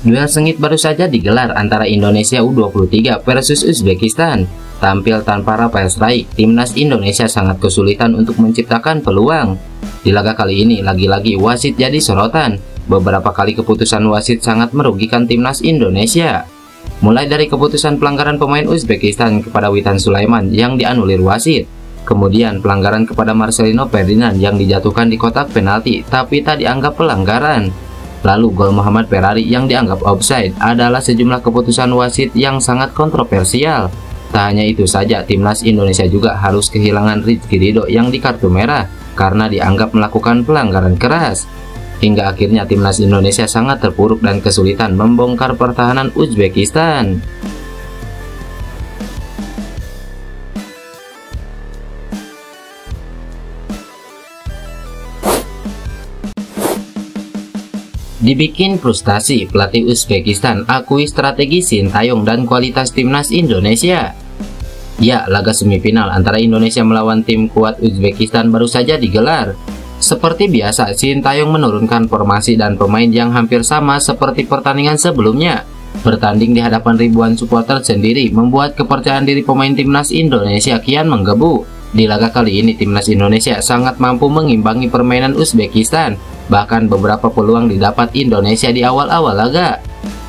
Duel sengit baru saja digelar antara Indonesia U23 versus Uzbekistan. Tampil tanpa Rafael Struyck, timnas Indonesia sangat kesulitan untuk menciptakan peluang. Di laga kali ini, lagi-lagi wasit jadi sorotan. Beberapa kali keputusan wasit sangat merugikan timnas Indonesia. Mulai dari keputusan pelanggaran pemain Uzbekistan kepada Witan Sulaiman yang dianulir wasit. Kemudian pelanggaran kepada Marcelino Ferdinand yang dijatuhkan di kotak penalti tapi tak dianggap pelanggaran. Lalu gol Muhammad Ferrari yang dianggap offside adalah sejumlah keputusan wasit yang sangat kontroversial. Tak hanya itu saja, timnas Indonesia juga harus kehilangan Rizky Ridho yang di kartu merah karena dianggap melakukan pelanggaran keras. Hingga akhirnya timnas Indonesia sangat terpuruk dan kesulitan membongkar pertahanan Uzbekistan. Dibikin frustasi, pelatih Uzbekistan akui strategi Sintayong dan kualitas timnas Indonesia. Ya, laga semifinal antara Indonesia melawan tim kuat Uzbekistan baru saja digelar. Seperti biasa, Sintayong menurunkan formasi dan pemain yang hampir sama seperti pertandingan sebelumnya. Bertanding di hadapan ribuan supporter sendiri membuat kepercayaan diri pemain timnas Indonesia kian menggebu. Di laga kali ini, timnas Indonesia sangat mampu mengimbangi permainan Uzbekistan. Bahkan beberapa peluang didapat Indonesia di awal-awal laga.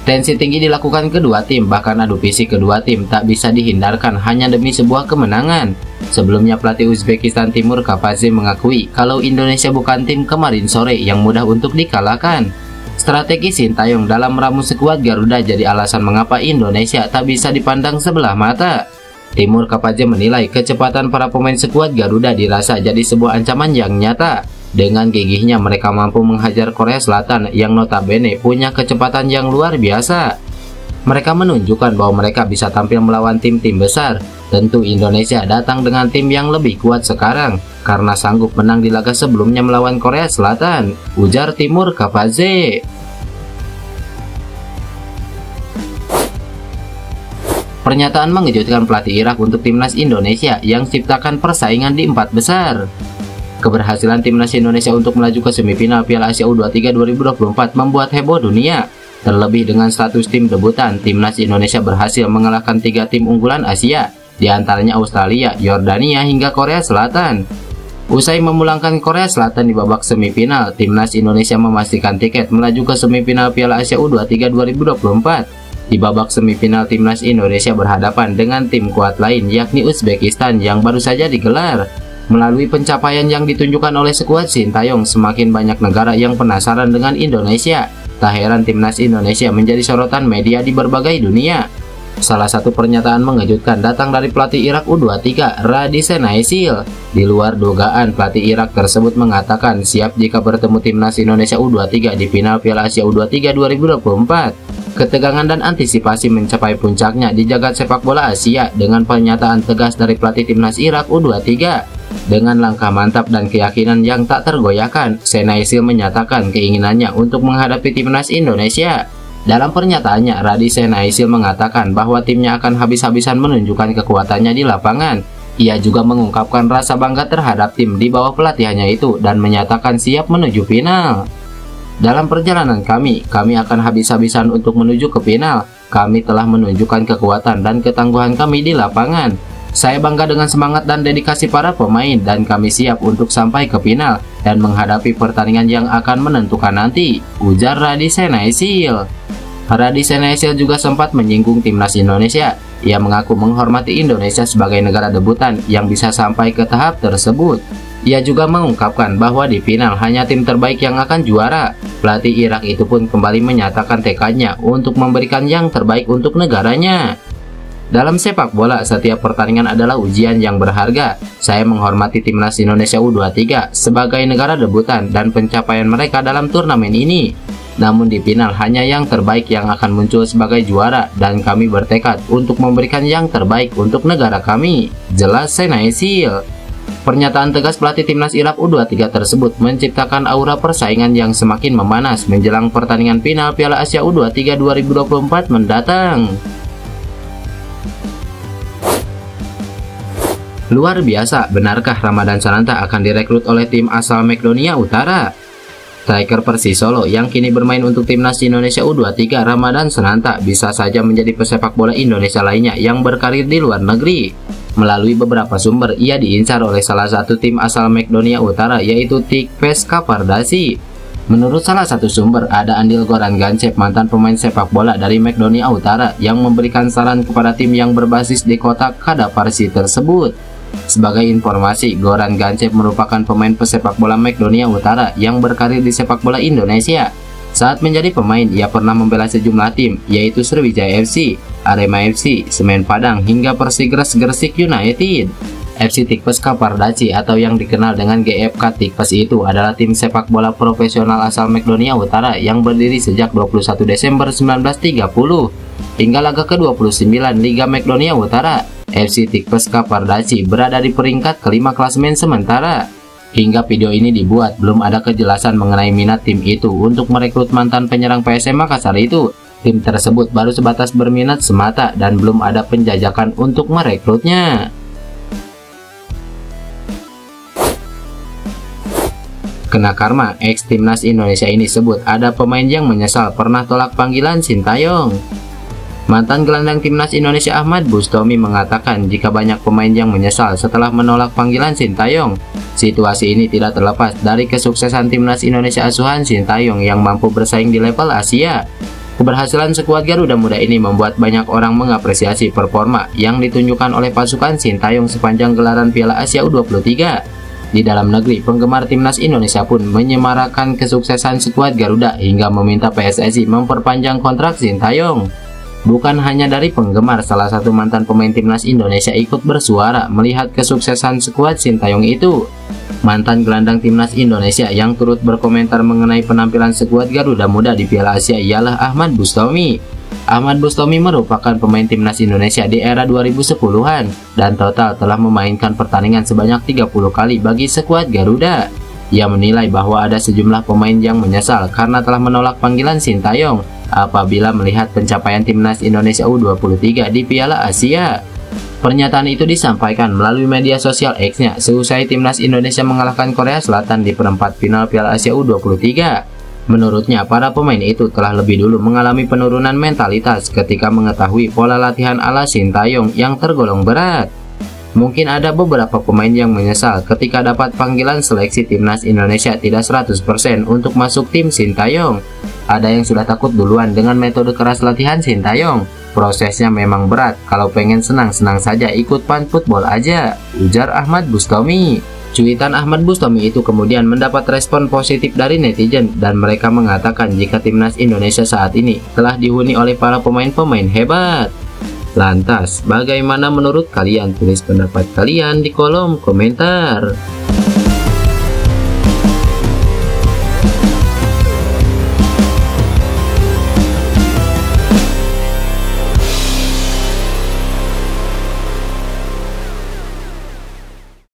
Tensi tinggi dilakukan kedua tim, bahkan adu fisik kedua tim tak bisa dihindarkan hanya demi sebuah kemenangan. Sebelumnya pelatih Uzbekistan Timur Kapadze mengakui kalau Indonesia bukan tim kemarin sore yang mudah untuk dikalahkan. Strategi Sintayong dalam meramu skuad Garuda jadi alasan mengapa Indonesia tak bisa dipandang sebelah mata. Timur Kapadze menilai kecepatan para pemain skuad Garuda dirasa jadi sebuah ancaman yang nyata. Dengan gigihnya mereka mampu menghajar Korea Selatan yang notabene punya kecepatan yang luar biasa. Mereka menunjukkan bahwa mereka bisa tampil melawan tim-tim besar. Tentu Indonesia datang dengan tim yang lebih kuat sekarang karena sanggup menang di laga sebelumnya melawan Korea Selatan, ujar Timur Kapadze. Pernyataan mengejutkan pelatih Irak untuk timnas Indonesia yang ciptakan persaingan di 4 besar. Keberhasilan timnas Indonesia untuk melaju ke semifinal Piala Asia U23 2024 membuat heboh dunia. Terlebih dengan status tim debutan, timnas Indonesia berhasil mengalahkan 3 tim unggulan Asia, diantaranya Australia, Yordania, hingga Korea Selatan. Usai memulangkan Korea Selatan di babak semifinal, timnas Indonesia memastikan tiket melaju ke semifinal Piala Asia U23 2024. Di babak semifinal, timnas Indonesia berhadapan dengan tim kuat lain yakni Uzbekistan yang baru saja digelar. Melalui pencapaian yang ditunjukkan oleh skuad Sintayong, semakin banyak negara yang penasaran dengan Indonesia. Tak heran timnas Indonesia menjadi sorotan media di berbagai dunia. Salah satu pernyataan mengejutkan datang dari pelatih Irak U23, Radi Senaicil. Di luar dugaan, pelatih Irak tersebut mengatakan siap jika bertemu timnas Indonesia U23 di final Piala Asia U23 2024. Ketegangan dan antisipasi mencapai puncaknya di jagat sepak bola Asia dengan pernyataan tegas dari pelatih timnas Irak U23. Dengan langkah mantap dan keyakinan yang tak tergoyahkan, Senaicil menyatakan keinginannya untuk menghadapi timnas Indonesia. Dalam pernyataannya, Radi Senaicil mengatakan bahwa timnya akan habis-habisan menunjukkan kekuatannya di lapangan. Ia juga mengungkapkan rasa bangga terhadap tim di bawah pelatihannya itu dan menyatakan siap menuju final. Dalam perjalanan kami akan habis-habisan untuk menuju ke final. Kami telah menunjukkan kekuatan dan ketangguhan kami di lapangan. Saya bangga dengan semangat dan dedikasi para pemain dan kami siap untuk sampai ke final dan menghadapi pertandingan yang akan menentukan nanti, ujar Radi Senaicil. Radi Senaicil juga sempat menyinggung timnas Indonesia. Ia mengaku menghormati Indonesia sebagai negara debutan yang bisa sampai ke tahap tersebut. Ia juga mengungkapkan bahwa di final hanya tim terbaik yang akan juara. Pelatih Irak itu pun kembali menyatakan tekadnya untuk memberikan yang terbaik untuk negaranya. Dalam sepak bola, setiap pertandingan adalah ujian yang berharga. Saya menghormati timnas Indonesia U23 sebagai negara debutan dan pencapaian mereka dalam turnamen ini. Namun di final hanya yang terbaik yang akan muncul sebagai juara dan kami bertekad untuk memberikan yang terbaik untuk negara kami, jelas Senaicil. Pernyataan tegas pelatih timnas Irak U23 tersebut menciptakan aura persaingan yang semakin memanas menjelang pertandingan final Piala Asia U23 2024 mendatang. Luar biasa, benarkah Ramadan Sananta akan direkrut oleh tim asal Makedonia Utara? Striker Persis Solo yang kini bermain untuk timnas Indonesia U23 Ramadan Sananta bisa saja menjadi pesepak bola Indonesia lainnya yang berkarir di luar negeri. Melalui beberapa sumber, ia diincar oleh salah satu tim asal Makedonia Utara yaitu Tikves Kapardasi. Menurut salah satu sumber, ada andil Goran Gancev, mantan pemain sepak bola dari Makedonia Utara, yang memberikan saran kepada tim yang berbasis di kota Kadaparsi tersebut. Sebagai informasi, Goran Gancev merupakan pemain pesepak bola Makedonia Utara yang berkarir di sepak bola Indonesia. Saat menjadi pemain, ia pernah membela sejumlah tim, yaitu Sriwijaya FC, Arema FC, Semen Padang, hingga Persigres Gresik United. FC Tikves Kapardasi atau yang dikenal dengan GFK Tikves itu adalah tim sepak bola profesional asal Makedonia Utara yang berdiri sejak 21 Desember 1930 hingga laga ke-29 Liga Makedonia Utara. FC Tikves Kapardasi berada di peringkat kelima klasemen sementara. Hingga video ini dibuat, belum ada kejelasan mengenai minat tim itu untuk merekrut mantan penyerang PSM Makassar itu. Tim tersebut baru sebatas berminat semata dan belum ada penjajakan untuk merekrutnya. Kena karma, ex timnas Indonesia ini sebut ada pemain yang menyesal pernah tolak panggilan Sintayong. Mantan gelandang timnas Indonesia Ahmad Bustomi mengatakan jika banyak pemain yang menyesal setelah menolak panggilan Sintayong. Situasi ini tidak terlepas dari kesuksesan timnas Indonesia asuhan Sintayong yang mampu bersaing di level Asia. Keberhasilan skuad Garuda Muda ini membuat banyak orang mengapresiasi performa yang ditunjukkan oleh pasukan Sintayong sepanjang gelaran Piala Asia U23. Di dalam negeri, penggemar timnas Indonesia pun menyemarakan kesuksesan skuad Garuda hingga meminta PSSI memperpanjang kontrak Sintayong. Bukan hanya dari penggemar, salah satu mantan pemain timnas Indonesia ikut bersuara melihat kesuksesan skuad Sintayong itu. Mantan gelandang timnas Indonesia yang turut berkomentar mengenai penampilan skuad Garuda Muda di Piala Asia ialah Ahmad Bustomi. Ahmad Bustomi merupakan pemain timnas Indonesia di era 2010-an dan total telah memainkan pertandingan sebanyak 30 kali bagi skuad Garuda. Ia menilai bahwa ada sejumlah pemain yang menyesal karena telah menolak panggilan Sintayong apabila melihat pencapaian timnas Indonesia U23 di Piala Asia. Pernyataan itu disampaikan melalui media sosial X-nya seusai timnas Indonesia mengalahkan Korea Selatan di perempat final Piala Asia U23. Menurutnya, para pemain itu telah lebih dulu mengalami penurunan mentalitas ketika mengetahui pola latihan ala Sintayong yang tergolong berat. Mungkin ada beberapa pemain yang menyesal ketika dapat panggilan seleksi timnas Indonesia tidak 100% untuk masuk tim Sintayong. Ada yang sudah takut duluan dengan metode keras latihan Sintayong. Prosesnya memang berat, kalau pengen senang-senang saja ikut fun football aja, ujar Ahmad Bustomi. Cuitan Ahmad Bustomi itu kemudian mendapat respon positif dari netizen dan mereka mengatakan jika timnas Indonesia saat ini telah dihuni oleh para pemain-pemain hebat. Lantas, bagaimana menurut kalian? Tulis pendapat kalian di kolom komentar.